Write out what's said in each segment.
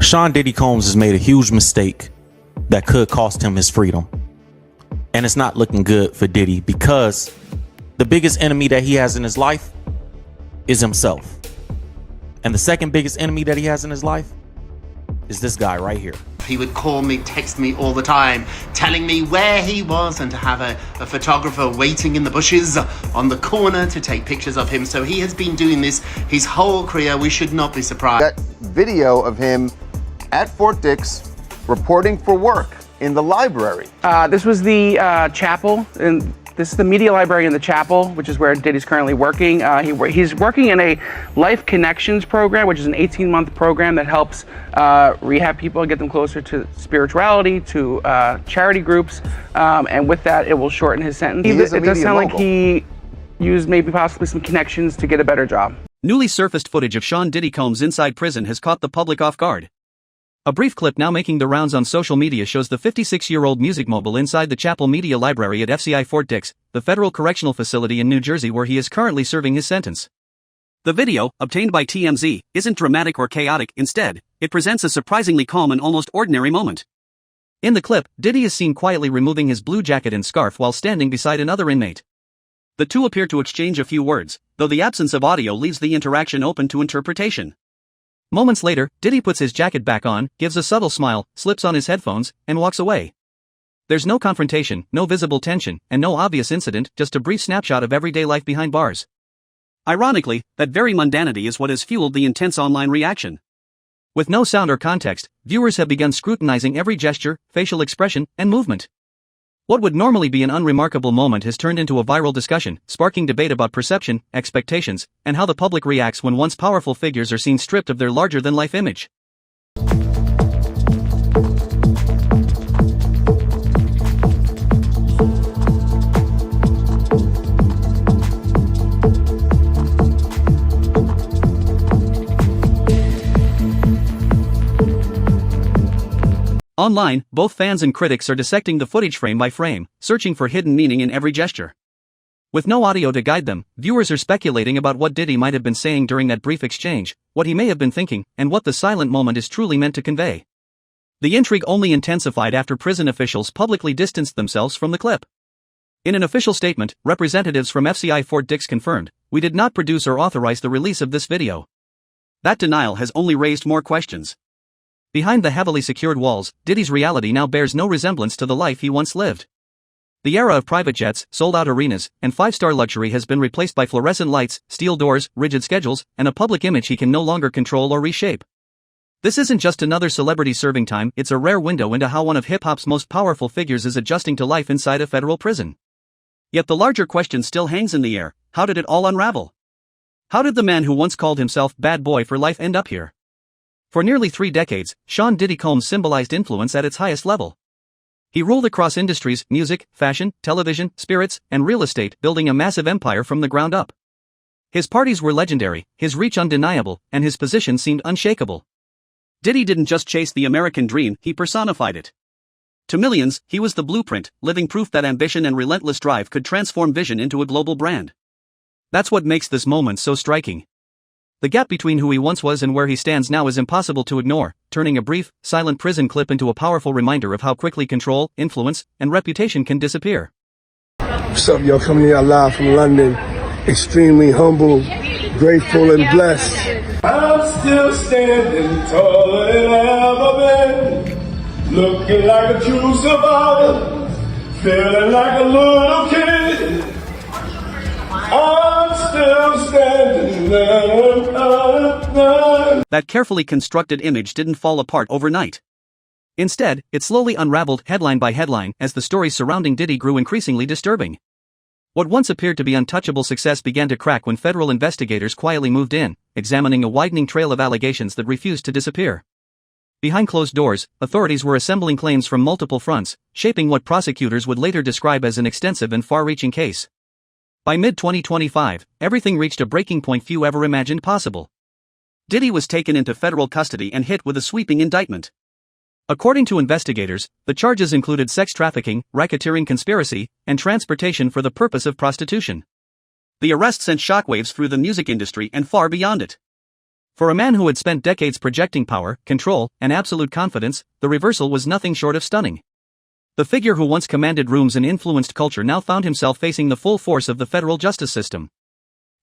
Sean Diddy Combs has made a huge mistake that could cost him his freedom. And it's not looking good for Diddy because the biggest enemy that he has in his life is himself. And the second biggest enemy that he has in his life is this guy right here. He would call me, text me all the time, telling me where he was and to have a photographer waiting in the bushes on the corner to take pictures of him. So he has been doing this his whole career. We should not be surprised. That video of him at Fort Dix reporting for work in the library. This was the chapel, and this is the media library in the chapel, which is where Diddy's currently working. He's working in a Life Connections program, which is an 18-month program that helps rehab people and get them closer to spirituality, to charity groups, and with that, it will shorten his sentence. It does sound like he used maybe possibly some connections to get a better job. Newly surfaced footage of Sean Diddy Combs inside prison has caught the public off guard. A brief clip now making the rounds on social media shows the 56-year-old music mogul inside the Chapel Media Library at FCI Fort Dix, the federal correctional facility in New Jersey where he is currently serving his sentence. The video, obtained by TMZ, isn't dramatic or chaotic. Instead, it presents a surprisingly calm and almost ordinary moment. In the clip, Diddy is seen quietly removing his blue jacket and scarf while standing beside another inmate. The two appear to exchange a few words, though the absence of audio leaves the interaction open to interpretation. Moments later, Diddy puts his jacket back on, gives a subtle smile, slips on his headphones, and walks away. There's no confrontation, no visible tension, and no obvious incident, just a brief snapshot of everyday life behind bars. Ironically, that very mundanity is what has fueled the intense online reaction. With no sound or context, viewers have begun scrutinizing every gesture, facial expression, and movement. What would normally be an unremarkable moment has turned into a viral discussion, sparking debate about perception, expectations, and how the public reacts when once powerful figures are seen stripped of their larger-than-life image. Online, both fans and critics are dissecting the footage frame by frame, searching for hidden meaning in every gesture. With no audio to guide them, viewers are speculating about what Diddy might have been saying during that brief exchange, what he may have been thinking, and what the silent moment is truly meant to convey. The intrigue only intensified after prison officials publicly distanced themselves from the clip. In an official statement, representatives from FCI Fort Dix confirmed, "We did not produce or authorize the release of this video." That denial has only raised more questions. Behind the heavily secured walls, Diddy's reality now bears no resemblance to the life he once lived. The era of private jets, sold-out arenas, and five-star luxury has been replaced by fluorescent lights, steel doors, rigid schedules, and a public image he can no longer control or reshape. This isn't just another celebrity serving time, it's a rare window into how one of hip-hop's most powerful figures is adjusting to life inside a federal prison. Yet the larger question still hangs in the air: how did it all unravel? How did the man who once called himself Bad Boy for Life end up here? For nearly 3 decades, Sean Diddy Combs symbolized influence at its highest level. He ruled across industries, music, fashion, television, spirits, and real estate, building a massive empire from the ground up. His parties were legendary, his reach undeniable, and his position seemed unshakable. Diddy didn't just chase the American dream, he personified it. To millions, he was the blueprint, living proof that ambition and relentless drive could transform vision into a global brand. That's what makes this moment so striking. The gap between who he once was and where he stands now is impossible to ignore, turning a brief, silent prison clip into a powerful reminder of how quickly control, influence, and reputation can disappear. What's up, y'all? Coming to y'all live from London. Extremely humble, grateful, and blessed. I'm still standing taller than I've ever been. Looking like a true survivor. Feeling like a little kid. I'm still standing there. That carefully constructed image didn't fall apart overnight. Instead, it slowly unraveled headline by headline as the stories surrounding Diddy grew increasingly disturbing. What once appeared to be untouchable success began to crack when federal investigators quietly moved in, examining a widening trail of allegations that refused to disappear. Behind closed doors, authorities were assembling claims from multiple fronts, shaping what prosecutors would later describe as an extensive and far-reaching case. By mid-2025, everything reached a breaking point few ever imagined possible. Diddy was taken into federal custody and hit with a sweeping indictment. According to investigators, the charges included sex trafficking, racketeering conspiracy, and transportation for the purpose of prostitution. The arrest sent shockwaves through the music industry and far beyond it. For a man who had spent decades projecting power, control, and absolute confidence, the reversal was nothing short of stunning. The figure who once commanded rooms and influenced culture now found himself facing the full force of the federal justice system.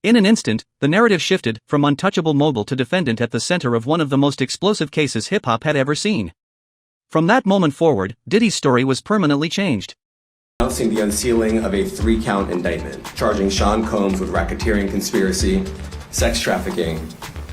In an instant, the narrative shifted from untouchable mogul to defendant at the center of one of the most explosive cases hip-hop had ever seen. From that moment forward, Diddy's story was permanently changed. Announcing the unsealing of a 3-count indictment, charging Sean Combs with racketeering conspiracy, sex trafficking,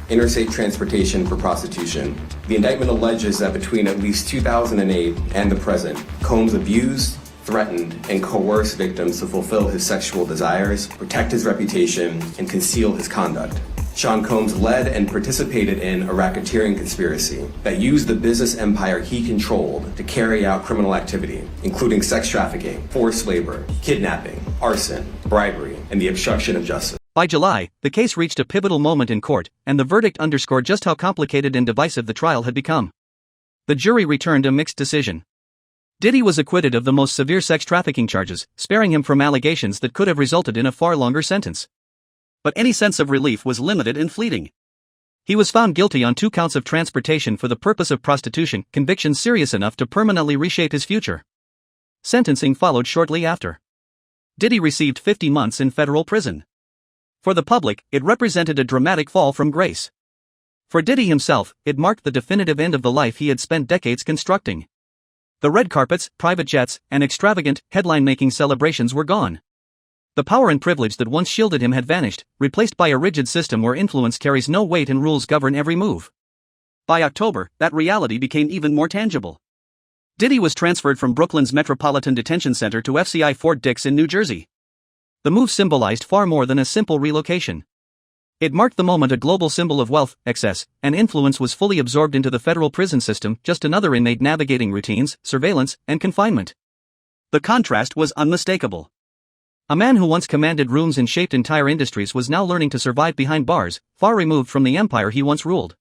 interstate transportation for prostitution. The indictment alleges that between at least 2008 and the present, Combs abused, threatened, and coerced victims to fulfill his sexual desires, protect his reputation, and conceal his conduct. Sean Combs led and participated in a racketeering conspiracy that used the business empire he controlled to carry out criminal activity, including sex trafficking, forced labor, kidnapping, arson, bribery, and the obstruction of justice. By July, the case reached a pivotal moment in court, and the verdict underscored just how complicated and divisive the trial had become. The jury returned a mixed decision. Diddy was acquitted of the most severe sex trafficking charges, sparing him from allegations that could have resulted in a far longer sentence. But any sense of relief was limited and fleeting. He was found guilty on 2 counts of transportation for the purpose of prostitution, convictions serious enough to permanently reshape his future. Sentencing followed shortly after. Diddy received 50 months in federal prison. For the public, it represented a dramatic fall from grace. For Diddy himself, it marked the definitive end of the life he had spent decades constructing. The red carpets, private jets, and extravagant, headline-making celebrations were gone. The power and privilege that once shielded him had vanished, replaced by a rigid system where influence carries no weight and rules govern every move. By October, that reality became even more tangible. Diddy was transferred from Brooklyn's Metropolitan Detention Center to FCI Fort Dix in New Jersey. The move symbolized far more than a simple relocation. It marked the moment a global symbol of wealth, excess, and influence was fully absorbed into the federal prison system, just another inmate navigating routines, surveillance, and confinement. The contrast was unmistakable. A man who once commanded rooms and shaped entire industries was now learning to survive behind bars, far removed from the empire he once ruled.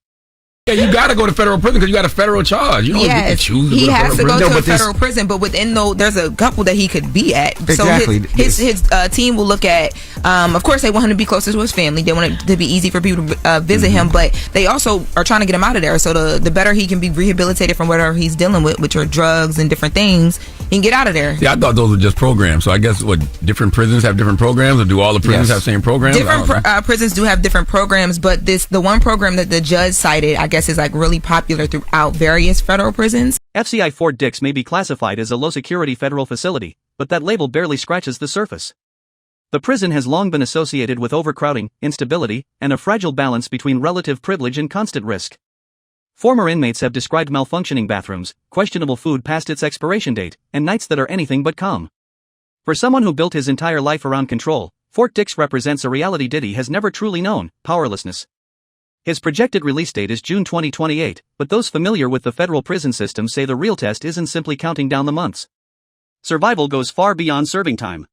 Yeah, you gotta go to federal prison because you got a federal charge. You don't get to choose to he go to has to federal go prison. to a federal prison, but within there's a couple that he could be at. Exactly. So his team will look at. Of course, they want him to be closer to his family. They want it to be easy for people to visit him, but they also are trying to get him out of there. So the better he can be rehabilitated from whatever he's dealing with, which are drugs and different things, he can get out of there. Yeah, I thought those were just programs. So I guess different prisons have different programs, or do all the prisons have the same programs? Different prisons do have different programs, but the one program that the judge cited, I guess, is like really popular throughout various federal prisons. FCI Fort Dix may be classified as a low-security federal facility, but that label barely scratches the surface. The prison has long been associated with overcrowding, instability, and a fragile balance between relative privilege and constant risk. Former inmates have described malfunctioning bathrooms, questionable food past its expiration date, and nights that are anything but calm. For someone who built his entire life around control, Fort Dix represents a reality Diddy has never truly known: powerlessness. His projected release date is June 2028, but those familiar with the federal prison system say the real test isn't simply counting down the months. Survival goes far beyond serving time.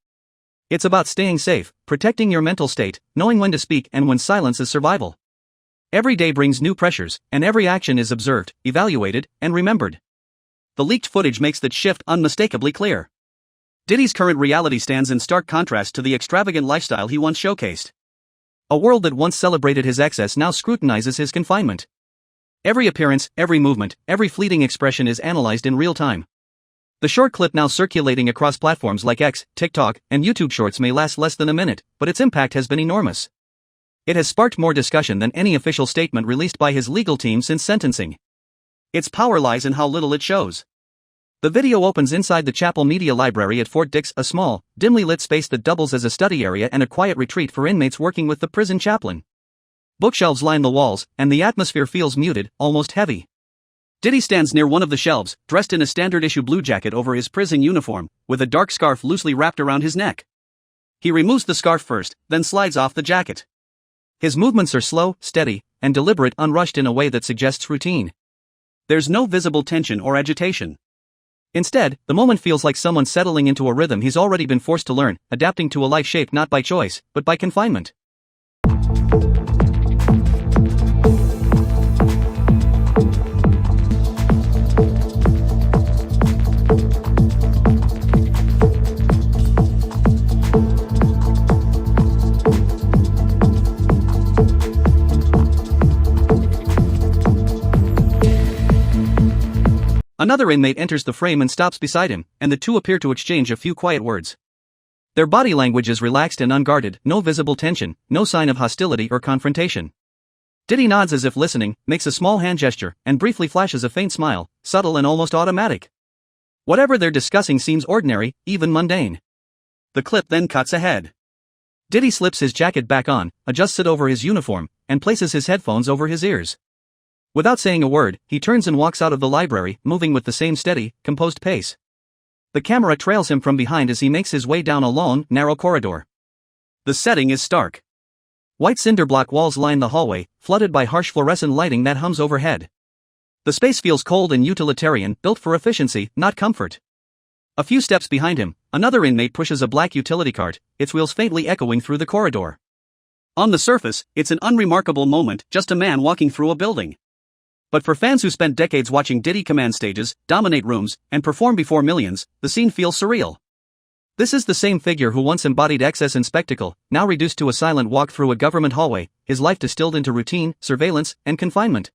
It's about staying safe, protecting your mental state, knowing when to speak and when silence is survival. Every day brings new pressures, and every action is observed, evaluated, and remembered. The leaked footage makes that shift unmistakably clear. Diddy's current reality stands in stark contrast to the extravagant lifestyle he once showcased. A world that once celebrated his excess now scrutinizes his confinement. Every appearance, every movement, every fleeting expression is analyzed in real time. The short clip now circulating across platforms like X, TikTok, and YouTube Shorts may last less than a minute, but its impact has been enormous. It has sparked more discussion than any official statement released by his legal team since sentencing. Its power lies in how little it shows. The video opens inside the Chapel Media Library at Fort Dix, a small, dimly lit space that doubles as a study area and a quiet retreat for inmates working with the prison chaplain. Bookshelves line the walls, and the atmosphere feels muted, almost heavy. Diddy stands near one of the shelves, dressed in a standard-issue blue jacket over his prison uniform, with a dark scarf loosely wrapped around his neck. He removes the scarf first, then slides off the jacket. His movements are slow, steady, and deliberate, unrushed in a way that suggests routine. There's no visible tension or agitation. Instead, the moment feels like someone settling into a rhythm he's already been forced to learn, adapting to a life shaped not by choice, but by confinement. Another inmate enters the frame and stops beside him, and the two appear to exchange a few quiet words. Their body language is relaxed and unguarded, no visible tension, no sign of hostility or confrontation. Diddy nods as if listening, makes a small hand gesture, and briefly flashes a faint smile, subtle and almost automatic. Whatever they're discussing seems ordinary, even mundane. The clip then cuts ahead. Diddy slips his jacket back on, adjusts it over his uniform, and places his headphones over his ears. Without saying a word, he turns and walks out of the library, moving with the same steady, composed pace. The camera trails him from behind as he makes his way down a long, narrow corridor. The setting is stark. White cinder block walls line the hallway, flooded by harsh fluorescent lighting that hums overhead. The space feels cold and utilitarian, built for efficiency, not comfort. A few steps behind him, another inmate pushes a black utility cart, its wheels faintly echoing through the corridor. On the surface, it's an unremarkable moment, just a man walking through a building. But for fans who spent decades watching Diddy command stages, dominate rooms, and perform before millions, the scene feels surreal. This is the same figure who once embodied excess and spectacle, now reduced to a silent walk through a government hallway, his life distilled into routine, surveillance, and confinement.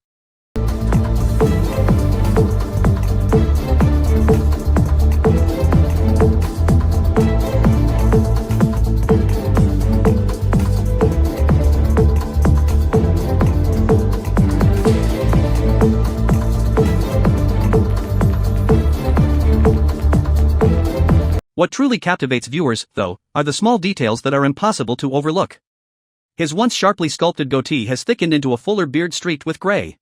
What truly captivates viewers, though, are the small details that are impossible to overlook. His once sharply sculpted goatee has thickened into a fuller beard streaked with gray.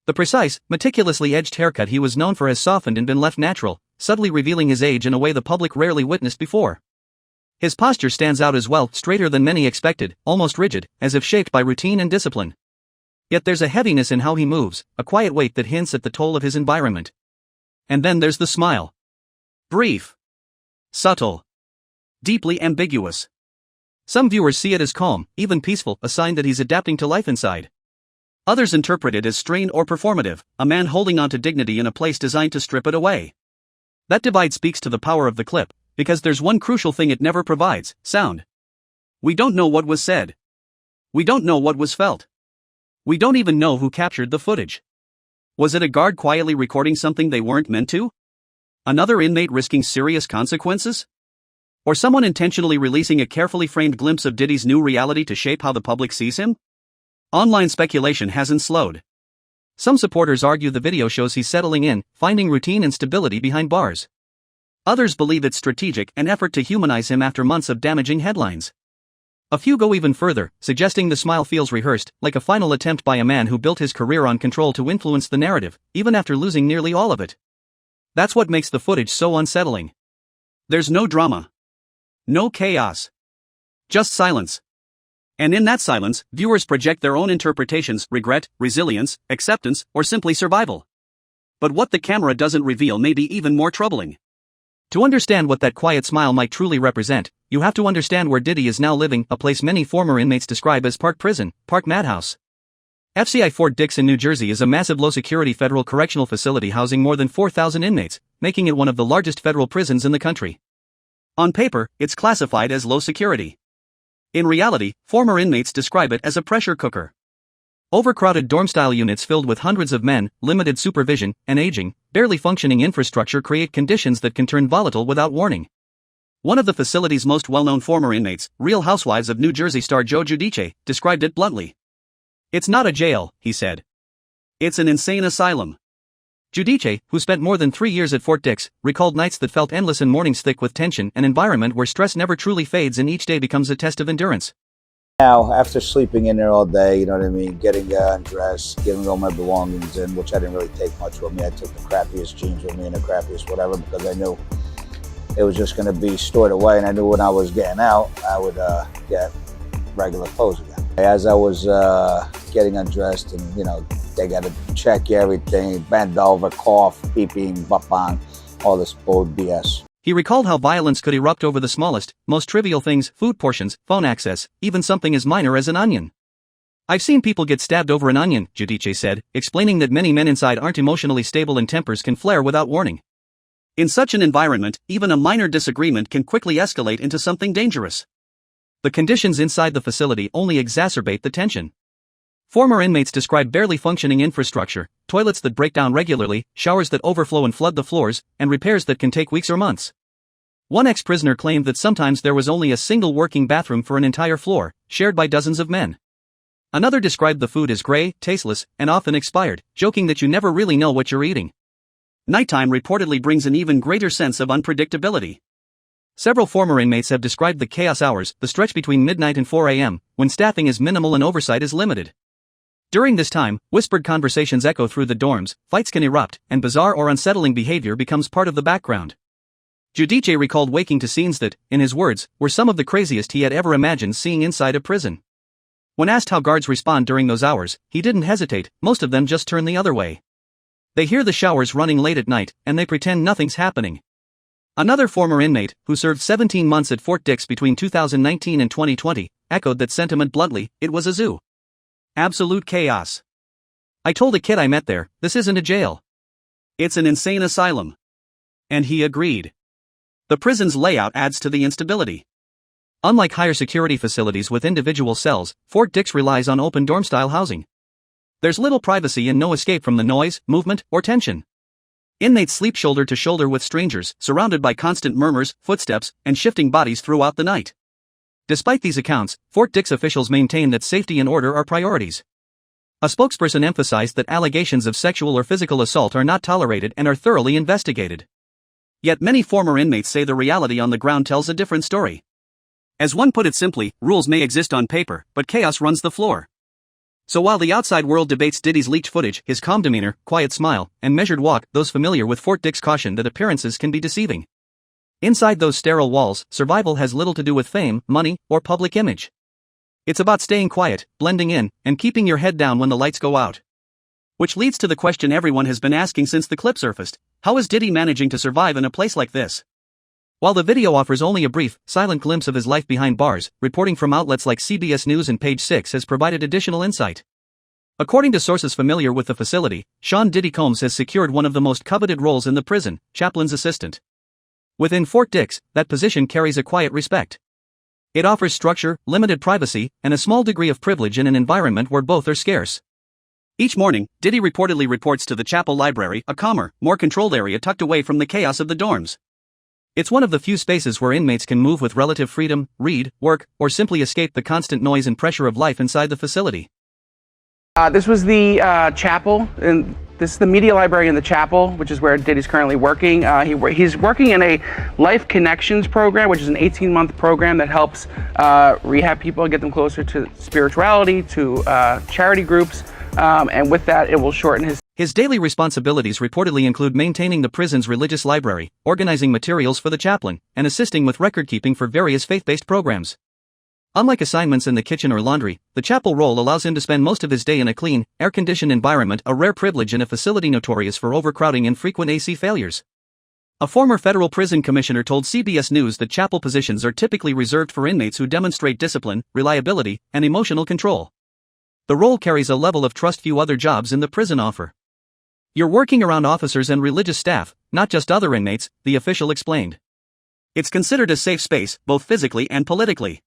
The precise, meticulously edged haircut he was known for has softened and been left natural, subtly revealing his age in a way the public rarely witnessed before. His posture stands out as well, straighter than many expected, almost rigid, as if shaped by routine and discipline. Yet there's a heaviness in how he moves, a quiet weight that hints at the toll of his environment. And then there's the smile. Brief. Subtle. Deeply ambiguous. Some viewers see it as calm, even peaceful, a sign that he's adapting to life inside. Others interpret it as strained or performative, a man holding on to dignity in a place designed to strip it away. That divide speaks to the power of the clip, because there's one crucial thing it never provides: sound. We don't know what was said. We don't know what was felt. We don't even know who captured the footage. Was it a guard quietly recording something they weren't meant to? Another inmate risking serious consequences? Or someone intentionally releasing a carefully framed glimpse of Diddy's new reality to shape how the public sees him? Online speculation hasn't slowed. Some supporters argue the video shows he's settling in, finding routine and stability behind bars. Others believe it's strategic, an effort to humanize him after months of damaging headlines. A few go even further, suggesting the smile feels rehearsed, like a final attempt by a man who built his career on control to influence the narrative, even after losing nearly all of it. That's what makes the footage so unsettling. There's no drama. No chaos. Just silence. And in that silence, viewers project their own interpretations: regret, resilience, acceptance, or simply survival. But what the camera doesn't reveal may be even more troubling. To understand what that quiet smile might truly represent, you have to understand where Diddy is now living, a place many former inmates describe as Park Prison, Park Madhouse. FCI Fort Dix in New Jersey is a massive low-security federal correctional facility housing more than 4,000 inmates, making it one of the largest federal prisons in the country. On paper, it's classified as low security. In reality, former inmates describe it as a pressure cooker. Overcrowded dorm-style units filled with hundreds of men, limited supervision, and aging, barely functioning infrastructure create conditions that can turn volatile without warning. One of the facility's most well-known former inmates, Real Housewives of New Jersey star Joe Giudice, described it bluntly. "It's not a jail," he said. "It's an insane asylum." Giudice, who spent more than 3 years at Fort Dix, recalled nights that felt endless and mornings thick with tension, an environment where stress never truly fades and each day becomes a test of endurance. Now, after sleeping in there all day, you know what I mean, getting undressed, getting all my belongings in, which I didn't really take much with me. I took the crappiest jeans with me and the crappiest whatever, because I knew it was just going to be stored away, and I knew when I was getting out, I would get regular clothes again. As I was getting undressed, and you know, they got to check everything, bend over, cough, peeping, bang, all this bull BS. He recalled how violence could erupt over the smallest, most trivial things: food portions, phone access, even something as minor as an onion. "I've seen people get stabbed over an onion," Giudice said, explaining that many men inside aren't emotionally stable and tempers can flare without warning. In such an environment, even a minor disagreement can quickly escalate into something dangerous. The conditions inside the facility only exacerbate the tension. Former inmates describe barely functioning infrastructure, toilets that break down regularly, showers that overflow and flood the floors, and repairs that can take weeks or months. One ex-prisoner claimed that sometimes there was only a single working bathroom for an entire floor, shared by dozens of men. Another described the food as gray, tasteless, and often expired, joking that you never really know what you're eating. Nighttime reportedly brings an even greater sense of unpredictability. Several former inmates have described the chaos hours, the stretch between midnight and 4 a.m., when staffing is minimal and oversight is limited. During this time, whispered conversations echo through the dorms, fights can erupt, and bizarre or unsettling behavior becomes part of the background. Giudice recalled waking to scenes that, in his words, were some of the craziest he had ever imagined seeing inside a prison. When asked how guards respond during those hours, he didn't hesitate, most of them just turn the other way. They hear the showers running late at night, and they pretend nothing's happening. Another former inmate, who served 17 months at Fort Dix between 2019 and 2020, echoed that sentiment bluntly: "It was a zoo. Absolute chaos. I told a kid I met there, this isn't a jail. It's an insane asylum." And he agreed. The prison's layout adds to the instability. Unlike higher security facilities with individual cells, Fort Dix relies on open dorm-style housing. There's little privacy and no escape from the noise, movement, or tension. Inmates sleep shoulder to shoulder with strangers, surrounded by constant murmurs, footsteps, and shifting bodies throughout the night. Despite these accounts, Fort Dix officials maintain that safety and order are priorities. A spokesperson emphasized that allegations of sexual or physical assault are not tolerated and are thoroughly investigated. Yet many former inmates say the reality on the ground tells a different story. As one put it simply, rules may exist on paper, but chaos runs the floor. So while the outside world debates Diddy's leaked footage, his calm demeanor, quiet smile, and measured walk, those familiar with Fort Dix caution that appearances can be deceiving. Inside those sterile walls, survival has little to do with fame, money, or public image. It's about staying quiet, blending in, and keeping your head down when the lights go out. Which leads to the question everyone has been asking since the clip surfaced: how is Diddy managing to survive in a place like this? While the video offers only a brief, silent glimpse of his life behind bars, reporting from outlets like CBS News and Page 6 has provided additional insight. According to sources familiar with the facility, Sean Diddy Combs has secured one of the most coveted roles in the prison, chaplain's assistant. Within Fort Dix, that position carries a quiet respect. It offers structure, limited privacy, and a small degree of privilege in an environment where both are scarce. Each morning, Diddy reportedly reports to the chapel library, a calmer, more controlled area tucked away from the chaos of the dorms. It's one of the few spaces where inmates can move with relative freedom, read, work, or simply escape the constant noise and pressure of life inside the facility. This was the chapel, and this is the media library in the chapel, which is where Diddy's currently working. He's working in a Life Connections program, which is an 18-month program that helps rehab people, get them closer to spirituality, to charity groups, and with that, it will shorten His daily responsibilities reportedly include maintaining the prison's religious library, organizing materials for the chaplain, and assisting with record-keeping for various faith-based programs. Unlike assignments in the kitchen or laundry, the chapel role allows him to spend most of his day in a clean, air-conditioned environment, a rare privilege in a facility notorious for overcrowding and frequent AC failures. A former federal prison commissioner told CBS News that chapel positions are typically reserved for inmates who demonstrate discipline, reliability, and emotional control. The role carries a level of trust few other jobs in the prison offer. "You're working around officers and religious staff, not just other inmates," the official explained. It's considered a safe space, both physically and politically.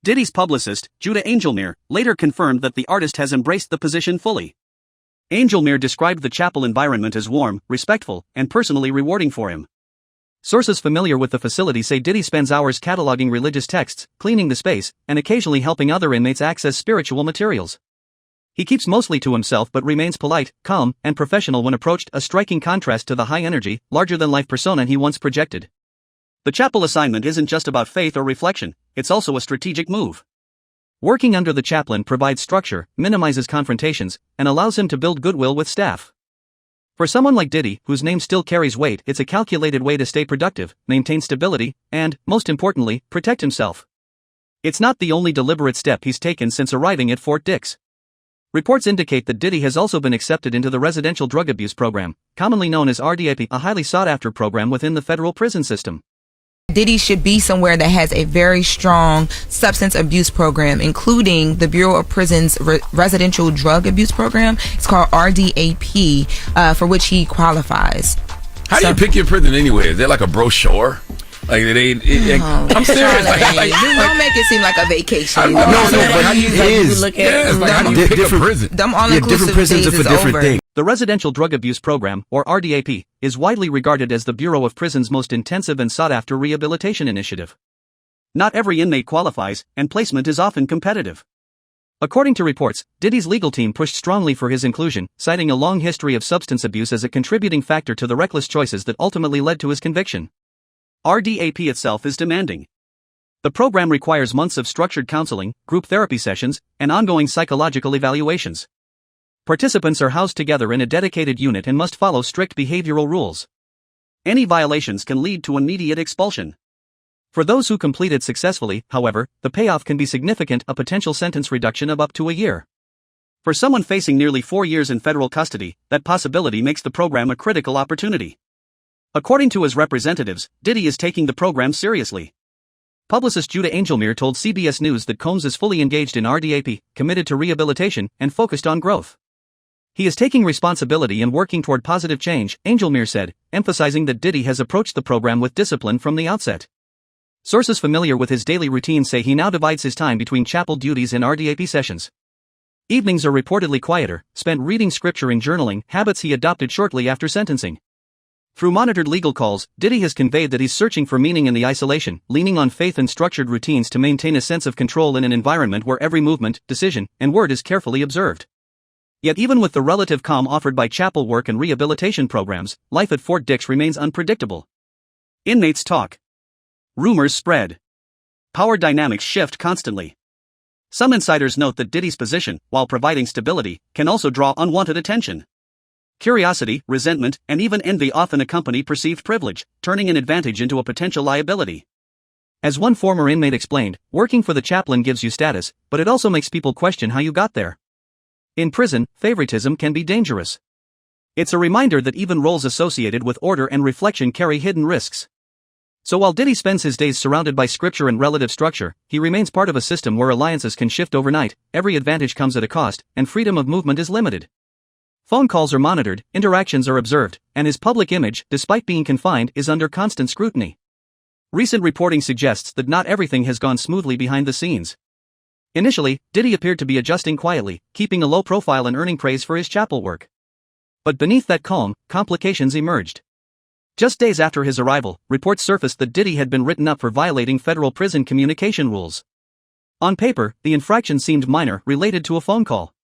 Diddy's publicist, Judah Angelmir, later confirmed that the artist has embraced the position fully. Angelmir described the chapel environment as warm, respectful, and personally rewarding for him. Sources familiar with the facility say Diddy spends hours cataloging religious texts, cleaning the space, and occasionally helping other inmates access spiritual materials. He keeps mostly to himself but remains polite, calm, and professional when approached, a striking contrast to the high-energy, larger-than-life persona he once projected. The chapel assignment isn't just about faith or reflection, it's also a strategic move. Working under the chaplain provides structure, minimizes confrontations, and allows him to build goodwill with staff. For someone like Diddy, whose name still carries weight, it's a calculated way to stay productive, maintain stability, and, most importantly, protect himself. It's not the only deliberate step he's taken since arriving at Fort Dix. Reports indicate that Diddy has also been accepted into the Residential Drug Abuse Program, commonly known as RDAP, a highly sought-after program within the federal prison system. Diddy should be somewhere that has a very strong substance abuse program, including the Bureau of Prisons Residential Drug Abuse Program. It's called RDAP, for which he qualifies. How do you pick your prison anyway? Is there like a brochure? Like I'm serious. Don't make it seem like a vacation. No, but it is. Look at how do you pick a prison? Them all-inclusive prisons days are for is different over. things. The Residential Drug Abuse Program, or RDAP, is widely regarded as the Bureau of Prisons' most intensive and sought-after rehabilitation initiative. Not every inmate qualifies, and placement is often competitive. According to reports, Diddy's legal team pushed strongly for his inclusion, citing a long history of substance abuse as a contributing factor to the reckless choices that ultimately led to his conviction. RDAP itself is demanding. The program requires months of structured counseling, group therapy sessions, and ongoing psychological evaluations. Participants are housed together in a dedicated unit and must follow strict behavioral rules. Any violations can lead to immediate expulsion. For those who complete it successfully, however, the payoff can be significant, a potential sentence reduction of up to a year. For someone facing nearly 4 years in federal custody, that possibility makes the program a critical opportunity. According to his representatives, Diddy is taking the program seriously. Publicist Judah Angelmere told CBS News that Combs is fully engaged in RDAP, committed to rehabilitation, and focused on growth. He is taking responsibility and working toward positive change, Angelmere said, emphasizing that Diddy has approached the program with discipline from the outset. Sources familiar with his daily routine say he now divides his time between chapel duties and RDAP sessions. Evenings are reportedly quieter, spent reading scripture and journaling, habits he adopted shortly after sentencing. Through monitored legal calls, Diddy has conveyed that he's searching for meaning in the isolation, leaning on faith and structured routines to maintain a sense of control in an environment where every movement, decision, and word is carefully observed. Yet even with the relative calm offered by chapel work and rehabilitation programs, life at Fort Dix remains unpredictable. Inmates talk. Rumors spread. Power dynamics shift constantly. Some insiders note that Diddy's position, while providing stability, can also draw unwanted attention. Curiosity, resentment, and even envy often accompany perceived privilege, turning an advantage into a potential liability. As one former inmate explained, working for the chaplain gives you status, but it also makes people question how you got there. In prison, favoritism can be dangerous. It's a reminder that even roles associated with order and reflection carry hidden risks. So while Diddy spends his days surrounded by scripture and relative structure, he remains part of a system where alliances can shift overnight, every advantage comes at a cost, and freedom of movement is limited. Phone calls are monitored, interactions are observed, and his public image, despite being confined, is under constant scrutiny. Recent reporting suggests that not everything has gone smoothly behind the scenes. Initially, Diddy appeared to be adjusting quietly, keeping a low profile and earning praise for his chapel work. But beneath that calm, complications emerged. Just days after his arrival, reports surfaced that Diddy had been written up for violating federal prison communication rules. On paper, the infraction seemed minor, related to a phone call.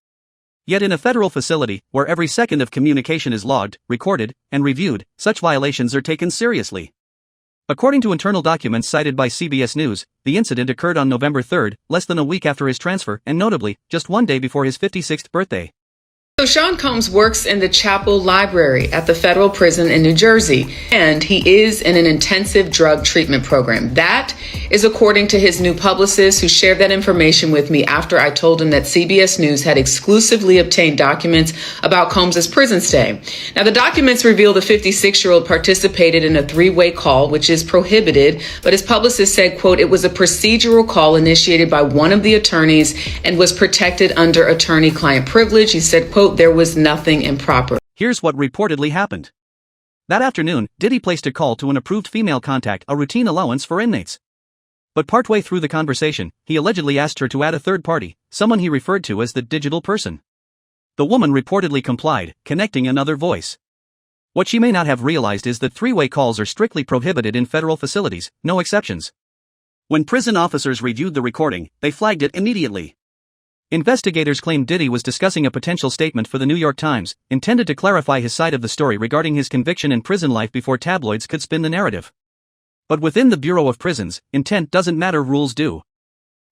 Yet in a federal facility, where every second of communication is logged, recorded, and reviewed, such violations are taken seriously. According to internal documents cited by CBS News, the incident occurred on November 3, less than a week after his transfer, and notably, just one day before his 56th birthday. So Sean Combs works in the Chapel Library at the federal prison in New Jersey, and he is in an intensive drug treatment program. That is according to his new publicist, who shared that information with me after I told him that CBS News had exclusively obtained documents about Combs' prison stay. Now, the documents reveal the 56-year-old participated in a three-way call, which is prohibited, but his publicist said, quote, it was a procedural call initiated by one of the attorneys and was protected under attorney-client privilege. He said, quote, there was nothing improper. Here's what reportedly happened. That afternoon, Diddy placed a call to an approved female contact, a routine allowance for inmates. But partway through the conversation, he allegedly asked her to add a third party, someone he referred to as the digital person. The woman reportedly complied, connecting another voice. What she may not have realized is that three-way calls are strictly prohibited in federal facilities, no exceptions. When prison officers reviewed the recording, they flagged it immediately. Investigators claim Diddy was discussing a potential statement for the New York Times, intended to clarify his side of the story regarding his conviction and prison life before tabloids could spin the narrative. But within the Bureau of Prisons, intent doesn't matter, rules do.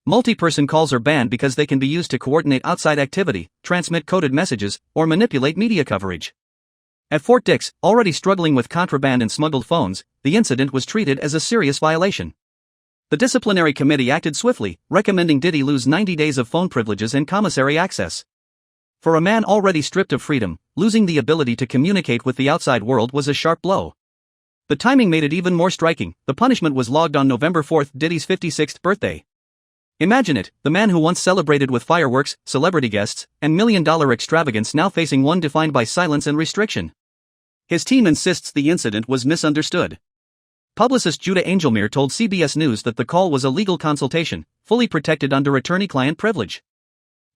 Multi-person calls are banned because they can be used to coordinate outside activity, transmit coded messages, or manipulate media coverage. At Fort Dix, already struggling with contraband and smuggled phones, the incident was treated as a serious violation. The disciplinary committee acted swiftly, recommending Diddy lose 90 days of phone privileges and commissary access. For a man already stripped of freedom, losing the ability to communicate with the outside world was a sharp blow. The timing made it even more striking. The punishment was logged on November 4, Diddy's 56th birthday. Imagine it, the man who once celebrated with fireworks, celebrity guests, and million-dollar extravagance now facing one defined by silence and restriction. His team insists the incident was misunderstood. Publicist Judah Angelmir told CBS News that the call was a legal consultation, fully protected under attorney-client privilege.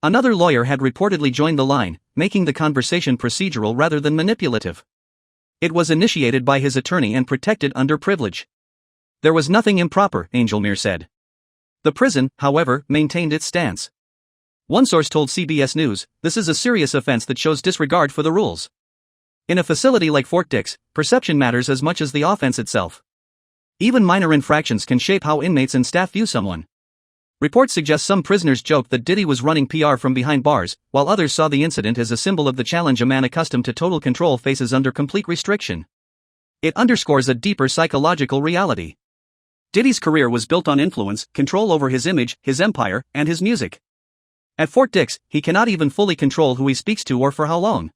Another lawyer had reportedly joined the line, making the conversation procedural rather than manipulative. It was initiated by his attorney and protected under privilege. There was nothing improper, Angelmir said. The prison, however, maintained its stance. One source told CBS News, "This is a serious offense that shows disregard for the rules." In a facility like Fort Dix, perception matters as much as the offense itself. Even minor infractions can shape how inmates and staff view someone. Reports suggest some prisoners joked that Diddy was running PR from behind bars, while others saw the incident as a symbol of the challenge a man accustomed to total control faces under complete restriction. It underscores a deeper psychological reality. Diddy's career was built on influence, control over his image, his empire, and his music. At Fort Dix, he cannot even fully control who he speaks to or for how long.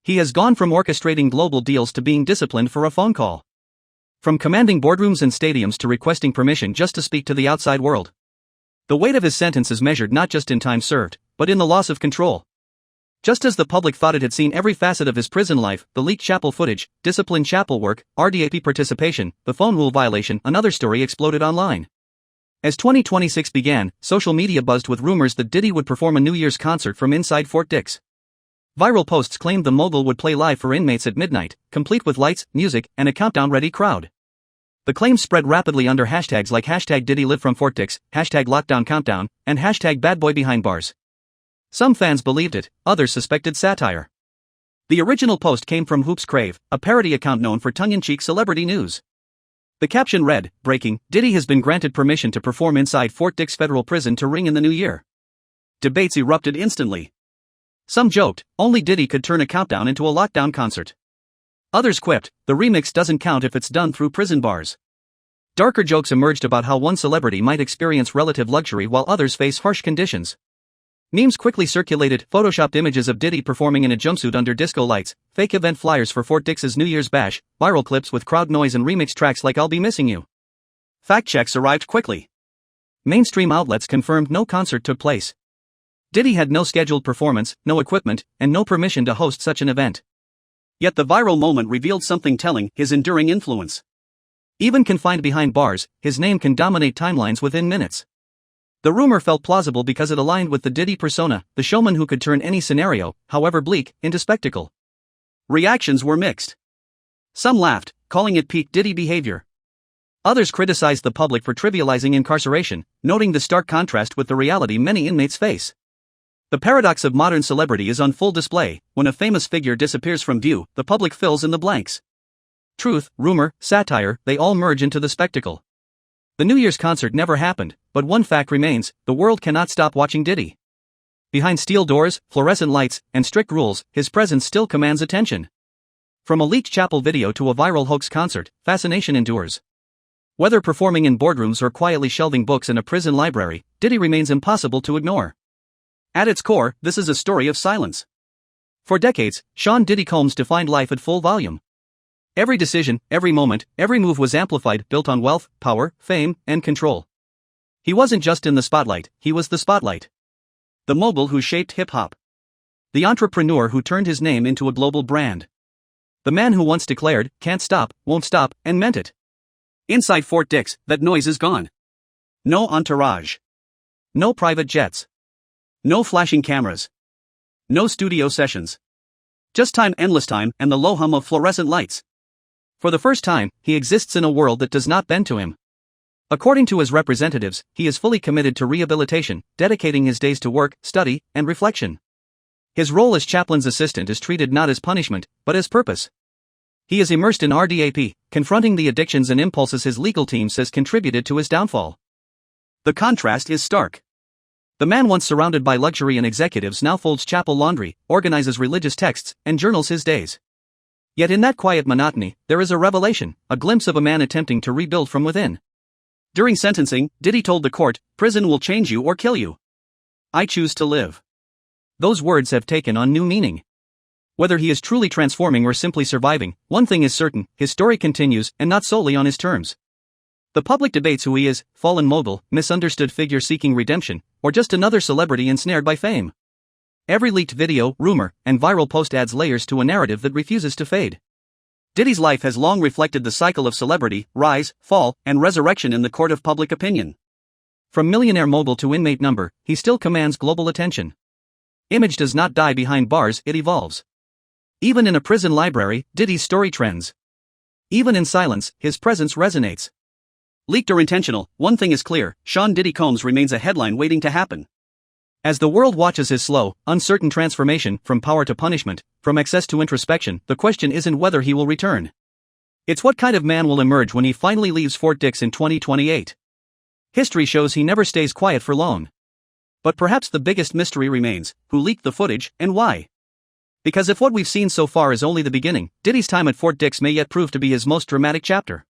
He has gone from orchestrating global deals to being disciplined for a phone call. From commanding boardrooms and stadiums to requesting permission just to speak to the outside world. The weight of his sentence is measured not just in time served, but in the loss of control. Just as the public thought it had seen every facet of his prison life, the leaked chapel footage, disciplined chapel work, RDAP participation, the phone rule violation, another story exploded online. As 2026 began, social media buzzed with rumors that Diddy would perform a New Year's concert from inside Fort Dix. Viral posts claimed the mogul would play live for inmates at midnight, complete with lights, music, and a countdown-ready crowd. The claims spread rapidly under hashtags like hashtag Diddy live from Fort Dix, hashtag lockdown countdown, and hashtag bad boy behind bars. Some fans believed it, others suspected satire. The original post came from Hoops Crave, a parody account known for tongue-in-cheek celebrity news. The caption read, "Breaking, Diddy has been granted permission to perform inside Fort Dix Federal Prison to ring in the new year." Debates erupted instantly. Some joked, only Diddy could turn a countdown into a lockdown concert. Others quipped, the remix doesn't count if it's done through prison bars. Darker jokes emerged about how one celebrity might experience relative luxury while others face harsh conditions. Memes quickly circulated, photoshopped images of Diddy performing in a jumpsuit under disco lights, fake event flyers for Fort Dix's New Year's bash, viral clips with crowd noise and remix tracks like I'll Be Missing You. Fact checks arrived quickly. Mainstream outlets confirmed no concert took place. Diddy had no scheduled performance, no equipment, and no permission to host such an event. Yet the viral moment revealed something telling, his enduring influence. Even confined behind bars, his name can dominate timelines within minutes. The rumor felt plausible because it aligned with the Diddy persona, the showman who could turn any scenario, however bleak, into spectacle. Reactions were mixed. Some laughed, calling it peak Diddy behavior. Others criticized the public for trivializing incarceration, noting the stark contrast with the reality many inmates face. The paradox of modern celebrity is on full display. When a famous figure disappears from view, the public fills in the blanks. Truth, rumor, satire, they all merge into the spectacle. The New Year's concert never happened, but one fact remains, the world cannot stop watching Diddy. Behind steel doors, fluorescent lights, and strict rules, his presence still commands attention. From a leaked chapel video to a viral hoax concert, fascination endures. Whether performing in boardrooms or quietly shelving books in a prison library, Diddy remains impossible to ignore. At its core, this is a story of silence. For decades, Sean Diddy Combs defined life at full volume. Every decision, every moment, every move was amplified, built on wealth, power, fame, and control. He wasn't just in the spotlight, he was the spotlight. The mogul who shaped hip-hop. The entrepreneur who turned his name into a global brand. The man who once declared, can't stop, won't stop, and meant it. Inside Fort Dix, that noise is gone. No entourage. No private jets. No flashing cameras. No studio sessions. Just time, endless time, and the low hum of fluorescent lights. For the first time, he exists in a world that does not bend to him. According to his representatives, he is fully committed to rehabilitation, dedicating his days to work, study, and reflection. His role as chaplain's assistant is treated not as punishment, but as purpose. He is immersed in RDAP, confronting the addictions and impulses his legal team says contributed to his downfall. The contrast is stark. The man once surrounded by luxury and executives now folds chapel laundry, organizes religious texts, and journals his days. Yet in that quiet monotony, there is a revelation, a glimpse of a man attempting to rebuild from within. During sentencing, Diddy told the court, "Prison will change you or kill you. I choose to live." Those words have taken on new meaning. Whether he is truly transforming or simply surviving, one thing is certain, his story continues, and not solely on his terms. The public debates who he is, fallen mogul, misunderstood figure seeking redemption, or just another celebrity ensnared by fame. Every leaked video, rumor, and viral post adds layers to a narrative that refuses to fade. Diddy's life has long reflected the cycle of celebrity, rise, fall, and resurrection in the court of public opinion. From millionaire mogul to inmate number, he still commands global attention. Image does not die behind bars, it evolves. Even in a prison library, Diddy's story trends. Even in silence, his presence resonates. Leaked or intentional, one thing is clear: Sean Diddy Combs remains a headline waiting to happen. As the world watches his slow, uncertain transformation from power to punishment, from excess to introspection, the question isn't whether he will return. It's what kind of man will emerge when he finally leaves Fort Dix in 2028. History shows he never stays quiet for long. But perhaps the biggest mystery remains: who leaked the footage, and why? Because if what we've seen so far is only the beginning, Diddy's time at Fort Dix may yet prove to be his most dramatic chapter.